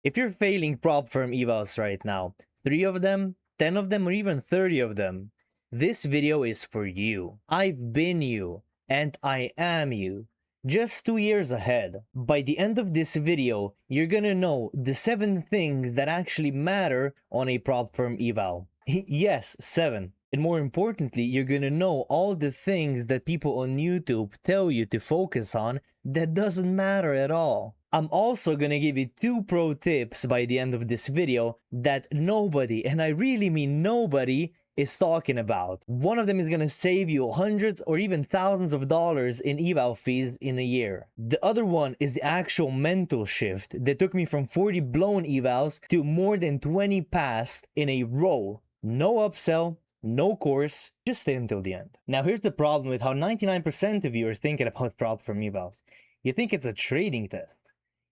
If you're failing prop firm evals right now, 3 of them, 10 of them, or even 30 of them, this video is for you. I've been you, and I am you. Just 2 years ahead. By the end of this video, you're gonna know the 7 things that actually matter on a prop firm eval. Yes, 7. And more importantly, you're gonna know all the things that people on YouTube tell you to focus on that doesn't matter at all. I'm also gonna give you 2 pro tips by the end of this video that nobody, and I really mean nobody, is talking about. One of them is gonna save you hundreds or even thousands of dollars in eval fees in a year. The other one is the actual mental shift that took me from 40 blown evals to more than 20 passed in a row. No upsell, no course, just stay until the end. Now here's the problem with how 99% of you are thinking about prop firm evals. You think it's a trading test.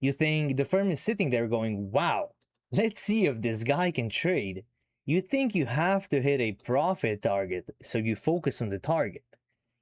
You think the firm is sitting there going, wow, let's see if this guy can trade. You think you have to hit a profit target, so you focus on the target.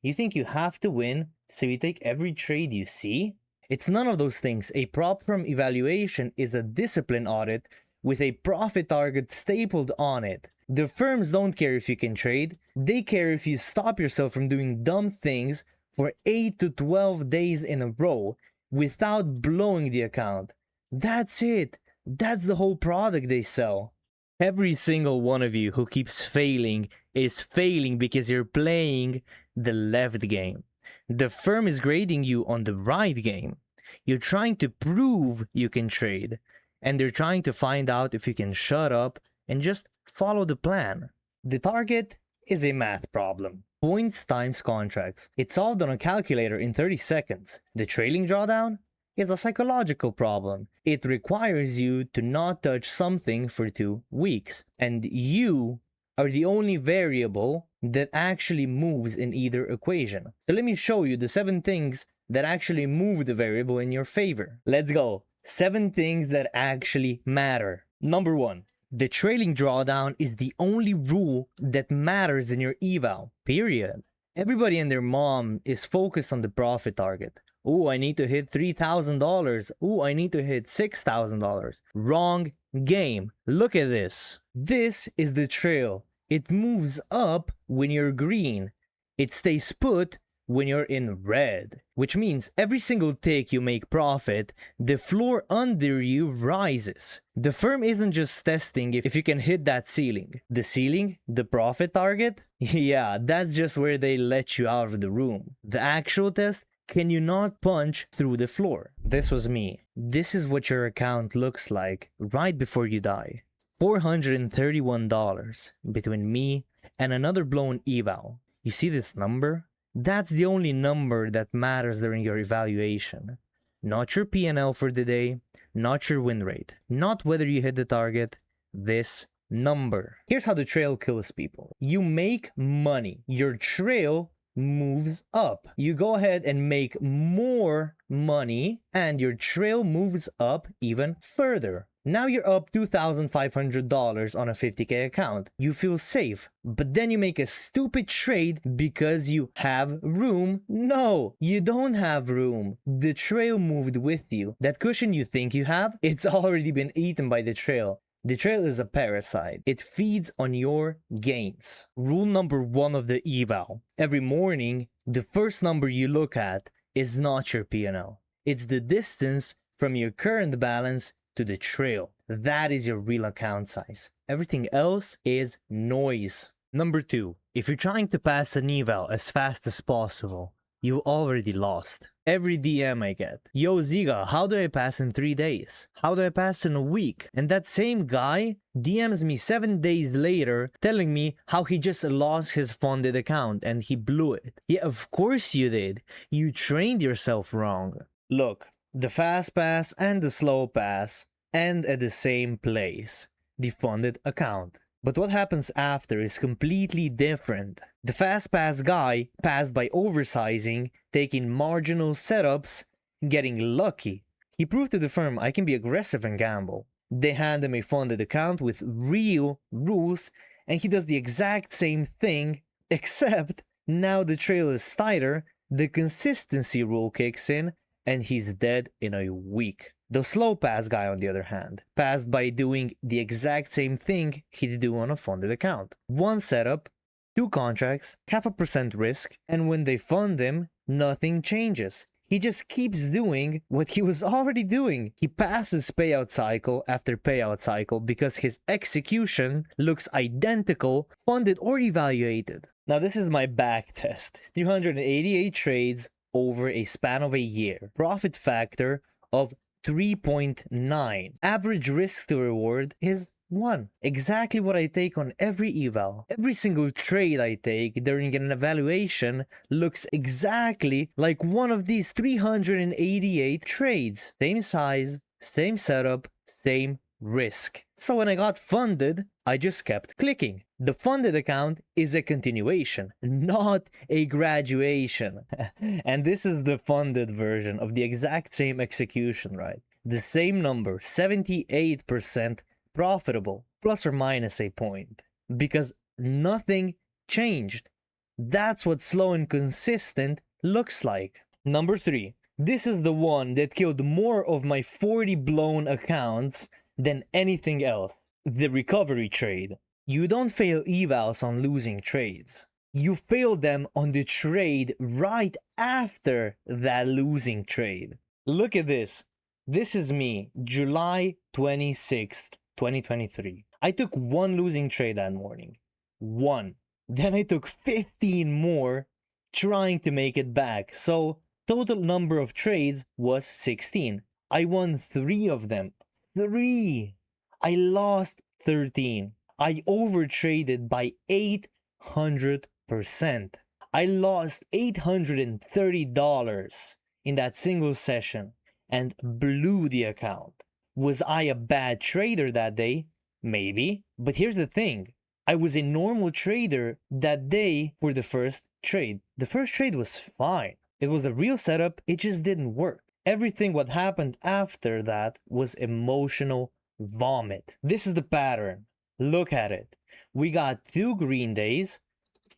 You think you have to win, so you take every trade you see? It's none of those things. A prop firm evaluation is a discipline audit with a profit target stapled on it. The firms don't care if you can trade. They care if you stop yourself from doing dumb things for 8 to 12 days in a row without blowing the account. That's it. That's the whole product they sell. Every single one of you who keeps failing is failing because you're playing the left game. The firm is grading you on the right game. You're trying to prove you can trade, and they're trying to find out if you can shut up and just follow the plan. The target is a math problem. Points times contracts. It's solved on a calculator in 30 seconds. The trailing drawdown is a psychological problem. It requires you to not touch something for 2 weeks. And you are the only variable that actually moves in either equation. So let me show you the 7 things that actually move the variable in your favor. Let's go. 7 things that actually matter. Number 1. The trailing drawdown is the only rule that matters in your eval, period. Everybody and their mom is focused on the profit target. Oh, I need to hit $3,000. Oh, I need to hit $6,000. Wrong game. Look at this. This is the trail. It moves up when you're green. It stays put when you're in red, which means every single tick you make profit, the floor under you rises. The firm isn't just testing if you can hit that ceiling. The ceiling, the profit target, yeah, that's just where they let you out of the room. The actual test, can you not punch through the floor? This was me. This is what your account looks like right before you die. $431 between me and another blown eval. You see this number? That's the only number that matters during your evaluation. Not your P&L for the day, not your win rate, not whether you hit the target, this number. Here's how the trail kills people. You make money. Your trail moves up. You go ahead and make more money and your trail moves up even further. Now you're up $2,500 on a 50K account. You feel safe, but then you make a stupid trade because you have room. No, you don't have room. The trail moved with you. That cushion you think you have, it's already been eaten by the trail. The trail is a parasite. It feeds on your gains. Rule number 1 of the eval. Every morning, the first number you look at is not your P&L. It's the distance from your current balance to the trail. That is your real account size. Everything else is noise. Number 2, if you're trying to pass an eval as fast as possible, you already lost. Every DM I get, yo Ziga, how do I pass in 3 days? How do I pass in a week? And that same guy DMs me 7 days later telling me how he just lost his funded account and he blew it. Yeah, of course you did. You trained yourself wrong. Look, the fast pass and the slow pass end at the same place, the funded account. But what happens after is completely different. The fast pass guy passed by oversizing, taking marginal setups, getting lucky. He proved to the firm I can be aggressive and gamble. They hand him a funded account with real rules and he does the exact same thing, except now the trail is tighter, the consistency rule kicks in, and he's dead in a week. The slow pass guy, on the other hand, passed by doing the exact same thing he'd do on a funded account. One setup, 2 contracts, 0.5% risk, and when they fund him, nothing changes. He just keeps doing what he was already doing. He passes payout cycle after payout cycle because his execution looks identical, funded or evaluated. Now this is my back test. 388 trades over a span of a year. Profit factor of 3.9. Average risk to reward is 1. Exactly what I take on every eval. Every single trade I take during an evaluation looks exactly like one of these 388 trades. Same size, same setup, same risk. So when I got funded, I just kept clicking. The funded account is a continuation, not a graduation. And this is the funded version of the exact same execution, right? The same number, 78% profitable, plus or minus a point, because nothing changed. That's what slow and consistent looks like. Number 3. This is the one that killed more of my 40 blown accounts than anything else. The recovery trade. You don't fail evals on losing trades. You fail them on the trade right after that losing trade. Look at this. This is me, July 26th, 2023. I took 1 losing trade that morning. 1. Then I took 15 more trying to make it back. So total number of trades was 16. I won 3 of them. 3. I lost 13. I overtraded by 800%. I lost $830 in that single session and blew the account. Was I a bad trader that day? Maybe. But here's the thing. I was a normal trader that day for the first trade. The first trade was fine. It was a real setup. It just didn't work. Everything what happened after that was emotional vomit. This is the pattern. Look at it. We got 2 green days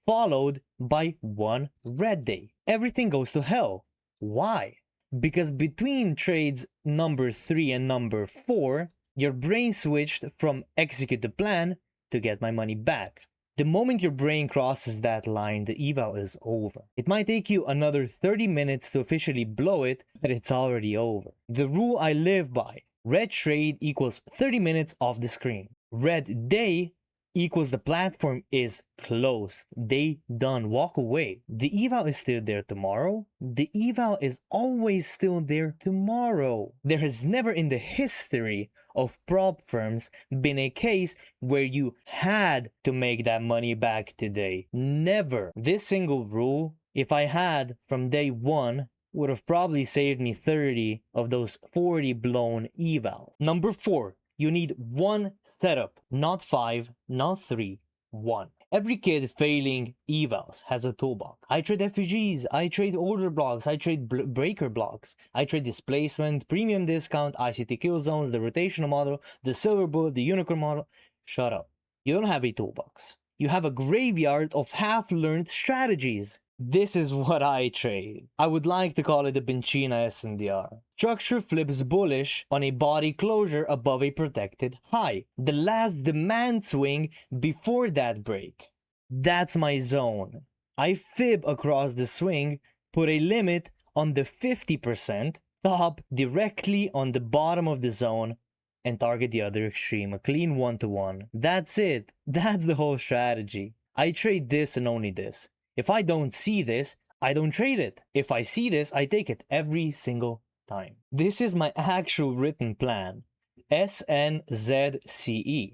followed by 1 red day. Everything goes to hell. Why? Because between trades number 3 and number 4, your brain switched from execute the plan to get my money back. The moment your brain crosses that line, the eval is over. It might take you another 30 minutes to officially blow it, but it's already over. The rule I live by: red trade equals 30 minutes off the screen. Red day equals the platform is closed. They done. Walk away. The eval is still there tomorrow. The eval is always still there tomorrow. There has never in the history of prop firms been a case where you had to make that money back today. Never. This single rule, if I had from day 1, would have probably saved me 30 of those 40 blown eval. Number 4. You need 1 setup, not 5, not 3, 1. Every kid failing evals has a toolbox. I trade FPGs, I trade order blocks, I trade breaker blocks, I trade displacement, premium discount, ICT kill zones, the rotational model, the silver bullet, the unicorn model. Shut up. You don't have a toolbox. You have a graveyard of half-learned strategies. This is what I trade. I would like to call it a Benchina SNDR. Structure flips bullish on a body closure above a protected high. The last demand swing before that break. That's my zone. I fib across the swing, put a limit on the 50%, stop directly on the bottom of the zone, and target the other extreme, a clean 1-to-1. That's it. That's the whole strategy. I trade this and only this. If I don't see this, I don't trade it. If I see this, I take it every single time. This is my actual written plan. SNZCE.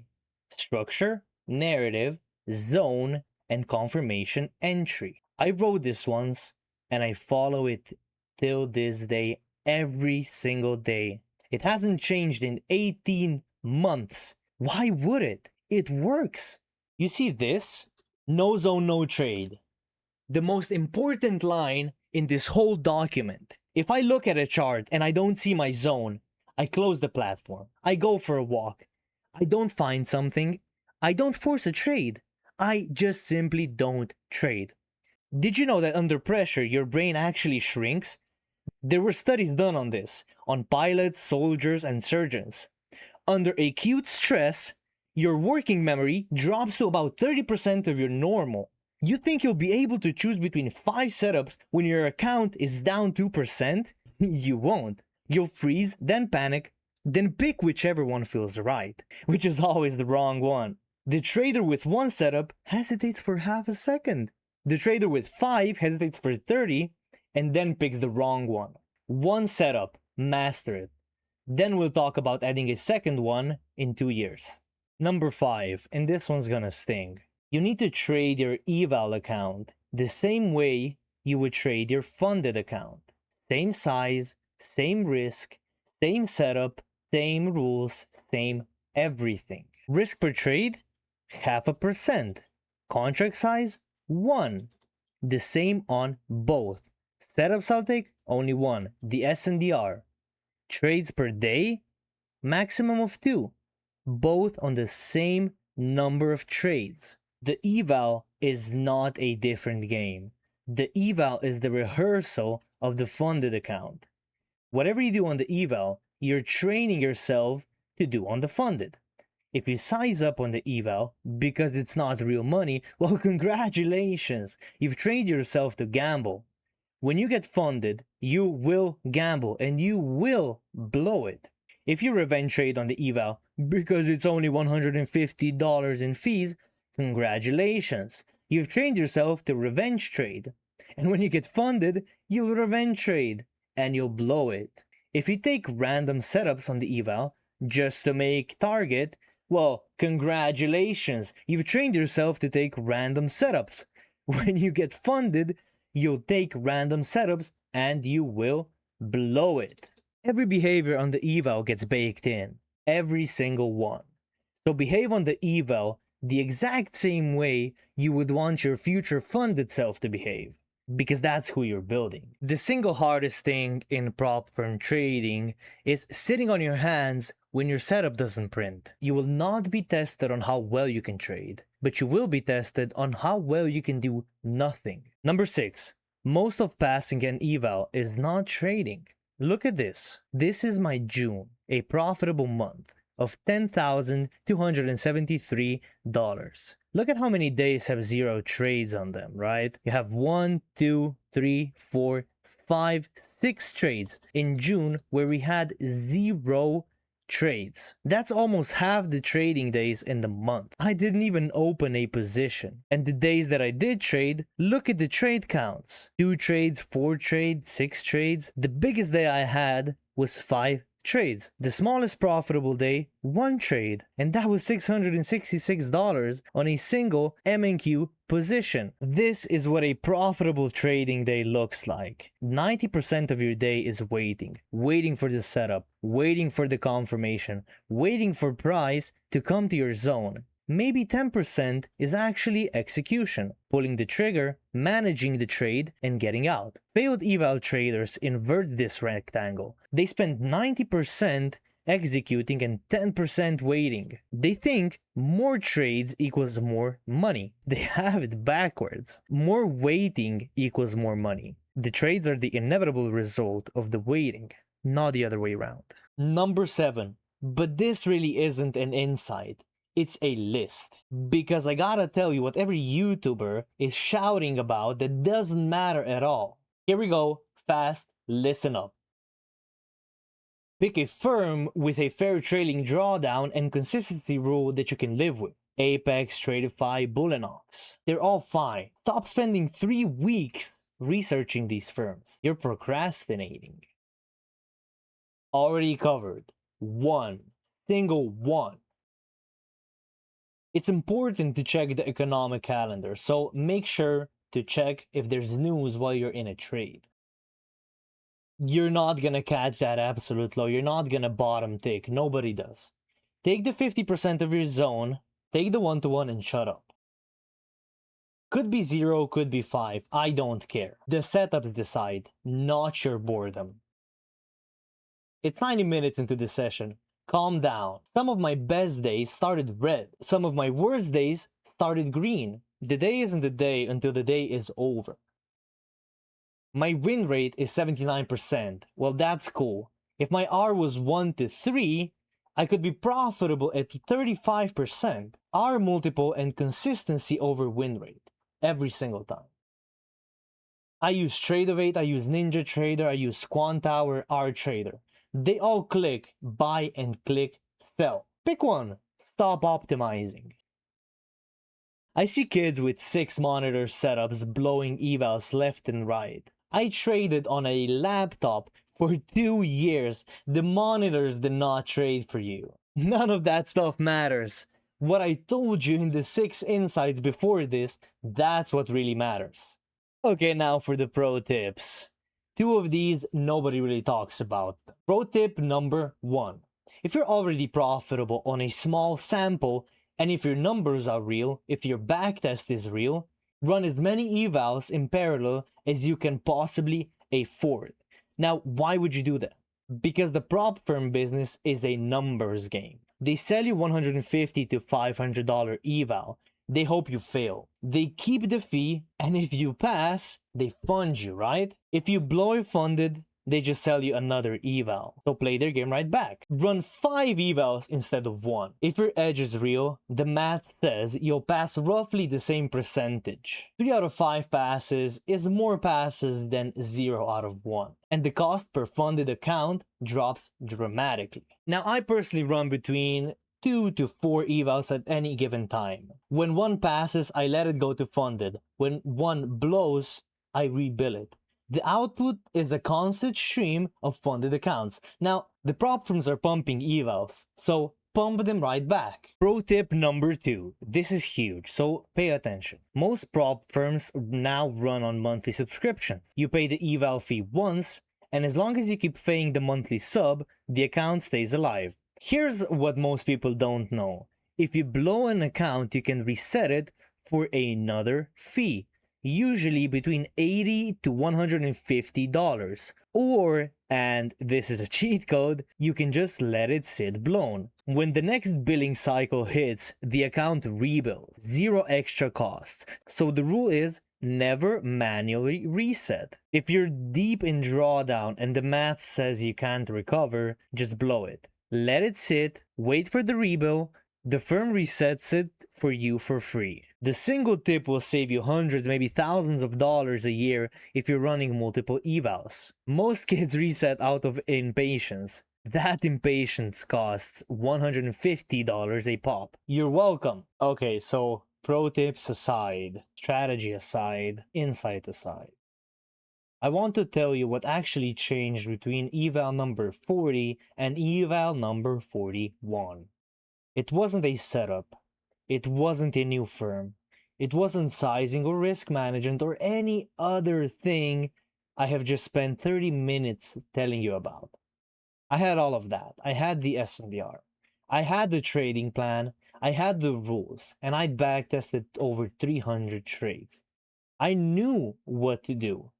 Structure, narrative, zone, and confirmation entry. I wrote this once, and I follow it till this day, every single day. It hasn't changed in 18 months. Why would it? It works. You see this? No zone, no trade. The most important line in this whole document. If I look at a chart and I don't see my zone, I close the platform. I go for a walk. I don't find something. I don't force a trade. I just simply don't trade. Did you know that under pressure, your brain actually shrinks? There were studies done on this, on pilots, soldiers, and surgeons. Under acute stress, your working memory drops to about 30% of your normal. You think you'll be able to choose between 5 setups when your account is down 2%? You won't. You'll freeze, then panic, then pick whichever one feels right, which is always the wrong one. The trader with 1 setup hesitates for half a second. The trader with 5 hesitates for 30 and then picks the wrong one. 1 setup, master it. Then we'll talk about adding a second one in 2 years. Number 5, and this one's gonna sting. You need to trade your eval account the same way you would trade your funded account. Same size, same risk, same setup, same rules, same everything. Risk per trade, 0.5%. Contract size, 1. The same on both. Setups I'll take, only 1, the SNDR. Trades per day, maximum of 2. Both on the same number of trades. The eval is not a different game. The eval is the rehearsal of the funded account. Whatever you do on the eval, you're training yourself to do on the funded. If you size up on the eval because it's not real money, well, congratulations, you've trained yourself to gamble. When you get funded, you will gamble and you will blow it. If you revenge trade on the eval because it's only $150 in fees, congratulations, you've trained yourself to revenge trade. And when you get funded, you'll revenge trade and you'll blow it. If you take random setups on the eval just to make target, well, congratulations, you've trained yourself to take random setups. When you get funded, you'll take random setups and you will blow it. Every behavior on the eval gets baked in. Every single one. So behave on the eval the exact same way you would want your future funded self to behave. Because that's who you're building. The single hardest thing in prop firm trading is sitting on your hands when your setup doesn't print. You will not be tested on how well you can trade, but you will be tested on how well you can do nothing. Number 6. Most of passing an eval is not trading. Look at this. This is my June, a profitable month of $10,273. Look at how many days have 0 trades on them, right? You have 1, 2, 3, 4, 5, 6 trades in June where we had 0 trades. That's almost half the trading days in the month. I didn't even open a position. And the days that I did trade, look at the trade counts. 2 trades, 4 trades, 6 trades. The biggest day I had was 5 trades. The smallest profitable day, 1 trade, and that was $666 on a single M&Q position. This is what a profitable trading day looks like. 90% of your day is waiting for the setup, waiting for the confirmation, waiting for price to come to your zone. Maybe 10% is actually execution, pulling the trigger, managing the trade, and getting out. Failed eval traders invert this rectangle. They spend 90% executing and 10% waiting. They think more trades equals more money. They have it backwards. More waiting equals more money. The trades are the inevitable result of the waiting, not the other way around. Number 7. But this really isn't an insight. It's a list. Because I gotta tell you what every YouTuber is shouting about that doesn't matter at all. Here we go, fast, listen up. Pick a firm with a fair trailing drawdown and consistency rule that you can live with. Apex, Tradify, Bullinox. They're all fine. Stop spending 3 weeks researching these firms. You're procrastinating. Already covered. 1. Single 1. It's important to check the economic calendar, so make sure to check if there's news while you're in a trade. You're not gonna catch that absolute low, you're not gonna bottom tick, nobody does. Take the 50% of your zone, take the 1-to-1 and shut up. Could be 0, could be 5, I don't care. The setups decide, not your boredom. It's 90 minutes into the session. Calm down. Some of my best days started red. Some of my worst days started green. The day isn't the day until the day is over. My win rate is 79%. Well, that's cool. If my R was 1 to 3, I could be profitable at 35%. R multiple and consistency over win rate every single time. I use Tradeovate, I use Ninja Trader, I use Quant Tower, R Trader. They all click buy and click sell. Pick one. Stop optimizing. I see kids with 6 monitor setups blowing evals left and right. I traded on a laptop for 2 years. The monitors did not trade for you. None of that stuff matters. What I told you in the 6 insights before this, that's what really matters. Okay, now for the pro tips. 2 of these nobody really talks about. Pro tip number 1. If you're already profitable on a small sample, and if your numbers are real, if your backtest is real, run as many evals in parallel as you can possibly afford. Now, why would you do that? Because the prop firm business is a numbers game. They sell you $150 to $500 eval. They hope you fail. They keep the fee, and if you pass, they fund you, right? If you blow it funded, they just sell you another eval. So play their game right back. Run 5 evals instead of 1. If your edge is real, the math says you'll pass roughly the same percentage. 3 out of 5 passes is more passes than 0 out of 1. And the cost per funded account drops dramatically. Now, I personally run between 2 to 4 evals at any given time. When one passes, I let it go to funded. When one blows, I rebill it. The output is a constant stream of funded accounts. Now, the prop firms are pumping evals, so pump them right back. Pro tip number 2. This is huge, so pay attention. Most prop firms now run on monthly subscriptions. You pay the eval fee once, and as long as you keep paying the monthly sub, the account stays alive. Here's what most people don't know. If you blow an account, you can reset it for another fee. Usually between $80 to $150. Or, and this is a cheat code, you can just let it sit blown. When the next billing cycle hits, the account rebuilds. 0 extra costs. So the rule is never manually reset. If you're deep in drawdown and the math says you can't recover, just blow it. Let it sit, wait for the rebill. The firm resets it for you for free. The single tip will save you hundreds, maybe thousands of dollars a year if you're running multiple evals. Most kids reset out of impatience. That impatience costs $150 a pop. You're welcome. Okay, so pro tips aside, strategy aside, insight aside. I want to tell you what actually changed between eval number 40 and eval number 41. It wasn't a setup. It wasn't a new firm. It wasn't sizing or risk management or any other thing I have just spent 30 minutes telling you about. I had all of that. I had the SNDR. I had the trading plan. I had the rules. And I'd backtested over 300 trades. I knew what to do.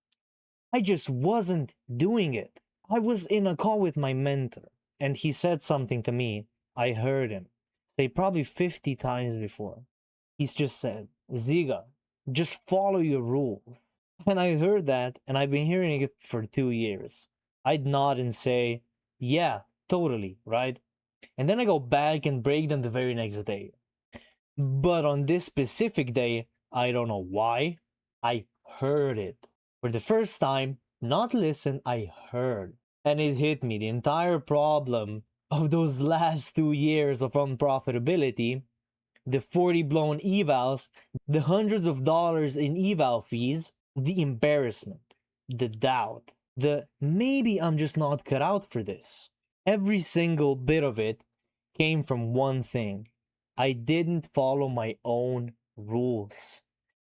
I just wasn't doing it. I was in a call with my mentor, and he said something to me. I heard him say probably 50 times before. He's just said, Ziga, just follow your rules. And I heard that, and I've been hearing it for 2 years. I'd nod and say, yeah, totally, right? And then I go back and break them the very next day. But on this specific day, I don't know why, I heard it. For the first time, not listen, I heard. And it hit me, the entire problem of those last 2 years of unprofitability, the 40 blown evals, the hundreds of dollars in eval fees, the embarrassment, the doubt, the maybe I'm just not cut out for this. Every single bit of it came from one thing. I didn't follow my own rules.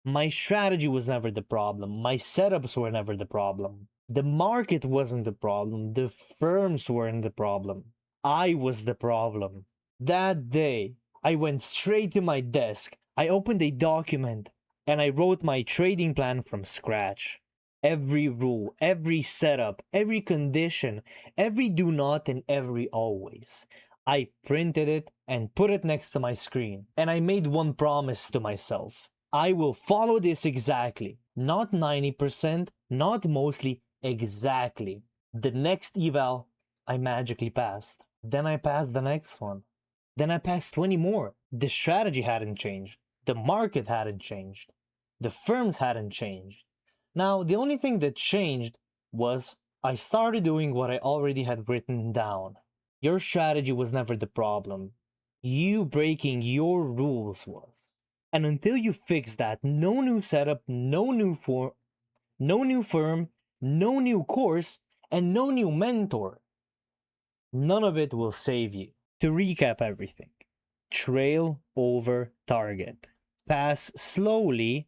My strategy was never the problem. My setups were never the problem. The market wasn't the problem. The firms weren't the problem. I was the problem. That day, I went straight to my desk. I opened a document and I wrote my trading plan from scratch. Every rule, every setup, every condition, every do not and every always. I printed it and put it next to my screen. And I made one promise to myself. I will follow this exactly. Not 90%, Not mostly, exactly. The next eval, I magically passed. Then I passed the next one. Then I passed 20 more. The strategy hadn't changed. The market hadn't changed. The firms hadn't changed. Now, the only thing that changed was I started doing what I already had written down. Your strategy was never the problem. You breaking your rules was. And until you fix that, no new setup, no new firm, no new course, and no new mentor. None of it will save you. To recap everything: trail over target. Pass slowly,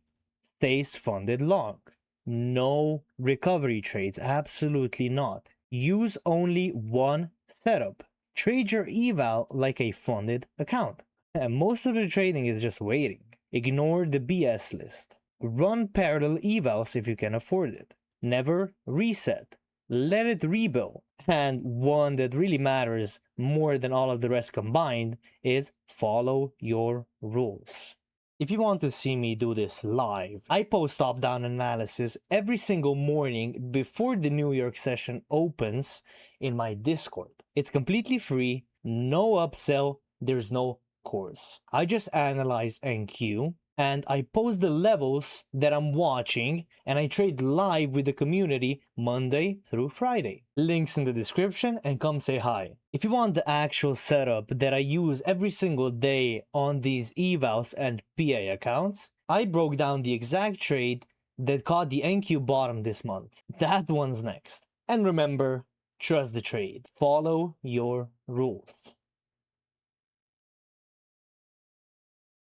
stays funded long. No recovery trades, absolutely not. Use only one setup. Trade your eval like a funded account. And most of the trading is just waiting. Ignore the BS list. Run parallel evals if you can afford it. Never reset. Let it rebuild. And one that really matters more than all of the rest combined is follow your rules. If you want to see me do this live, I post top-down analysis every single morning before the New York session opens in my Discord. It's completely free, no upsell, there's no course. I just analyze NQ, and I post the levels that I'm watching, and I trade live with the community Monday through Friday. Links in the description, and come say hi. If you want the actual setup that I use every single day on these evals and PA accounts, I broke down the exact trade that caught the NQ bottom this month. That one's next. And remember, trust the trade. Follow your rules.